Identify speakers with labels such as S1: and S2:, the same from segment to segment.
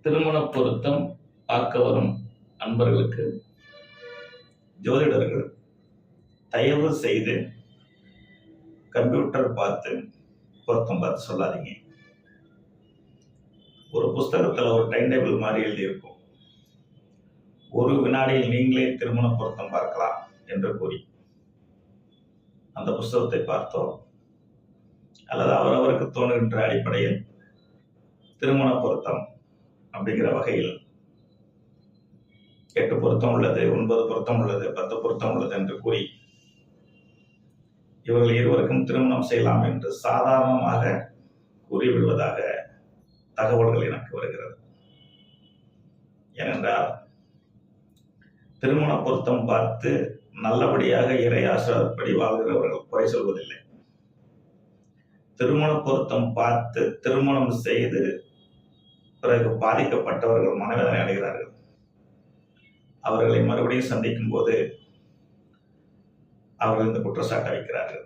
S1: திருமண பொருத்தம் பார்க்க வரும் அன்பர்களுக்கு ஜோதிடர்கள் தயவு செய்து கம்ப்யூட்டர் பார்த்து பொருத்தம் பார்த்து சொல்லாதீங்க. ஒரு புஸ்தகத்தில் ஒரு டைம் டேபிள் மாதிரி எழுதியிருக்கும், ஒரு வினாடியில் நீங்களே திருமண பொருத்தம் பார்க்கலாம் என்று கூறி அந்த புஸ்தகத்தை பார்த்தோ அல்லது அவரவருக்கு தோணுகின்ற அடிப்படையில் திருமண பொருத்தம் அப்படிங்கிற வகையில் 8 பொருத்தம் உள்ளது, 9 பொருத்தம் உள்ளது, 10 பொருத்தம் உள்ளது என்று கூறி இவர்கள் இருவருக்கும் திருமணம் செய்யலாம் என்று சாதாரணமாக கூறிவிடுவதாக தகவல்கள் எனக்கு வருகிறது. ஏனென்றால் திருமண பொருத்தம் பார்த்து நல்லபடியாக இறை ஆசிரியப்படி வாழ்கிறவர்கள் குறை சொல்வதில்லை. திருமண பொருத்தம் பார்த்து திருமணம் செய்து பிறகு பாதிக்கப்பட்டவர்கள் மனவேதனை அடைகிறார்கள். அவர்களை மறுபடியும் சந்திக்கும் போது அவர்கள் இந்த குற்றச்சாட்டை வைக்கிறார்கள்.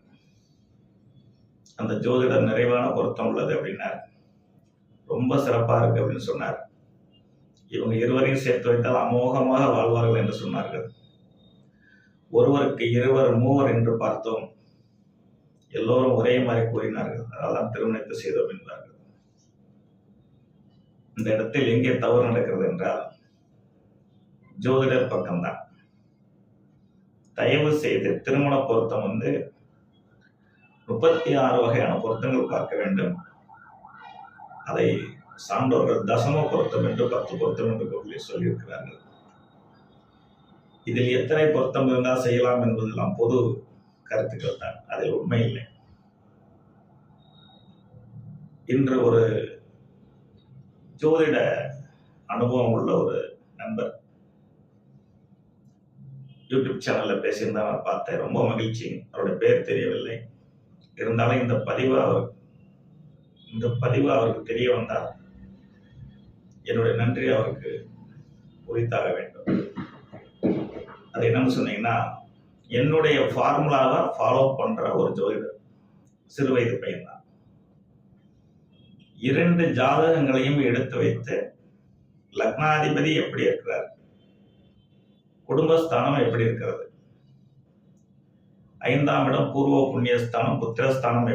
S1: அந்த ஜோதிடர் நிறைவான பொருத்தம் உள்ளது அப்படின்னார், ரொம்ப சிறப்பா இருக்கு அப்படின்னு சொன்னார். இவங்க இருவரையும் சேர்த்து வைத்தால் அமோகமாக வாழ்வார்கள் என்று சொன்னார்கள். ஒருவருக்கு இருவர் மூவர் என்று பார்த்தோம், எல்லோரும் ஒரே மாதிரி கூறினார்கள். அதெல்லாம் திருமணத்தை செய்தோம் என்றார்கள். இந்த இடத்தில் எங்கே தவறு நடக்கிறது என்றால் ஜோதிடர் பக்கம்தான். தயவு செய்து திருமண பொருத்தம் 36 வகையான பொருத்தங்கள் பார்க்க வேண்டும். அதை சான்றோர்கள் தசம பொருத்தம் என்று 10 பொருத்தம் என்று சொல்லியிருக்கிறார்கள். இதில் எத்தனை பொருத்தம் இருந்தால் செய்யலாம் என்பதெல்லாம் பொது கருத்துக்கள் தான், அதில் உண்மை இல்லை. இன்று ஒரு ஜோதிட அனுபவம் உள்ள ஒரு நண்பர் யூடியூப் சேனல்ல பேசியிருந்தா நான் பார்த்தேன். ரொம்ப மகிழ்ச்சி. அவருடைய பேர் தெரியவில்லை, இருந்தாலும் இந்த பதிவு அவருக்கு தெரிய வந்தால் என்னுடைய நன்றி அவருக்கு உரித்தாக வேண்டும். அது என்னன்னு சொன்னீங்கன்னா, என்னுடைய ஃபார்முலாவை ஃபாலோ பண்ற ஒரு ஜோதிடர், சிறு வயது பையன் தான். 2 ஜாதகங்களையும் எடுத்து வைத்து லக்னாதிபதி எப்படி இருக்கிறார், குடும்பஸ்தானம் எப்படி இருக்கிறது, 5ஆம் இடம் பூர்வ புண்ணியஸ்தானம் புத்திரஸ்தானம்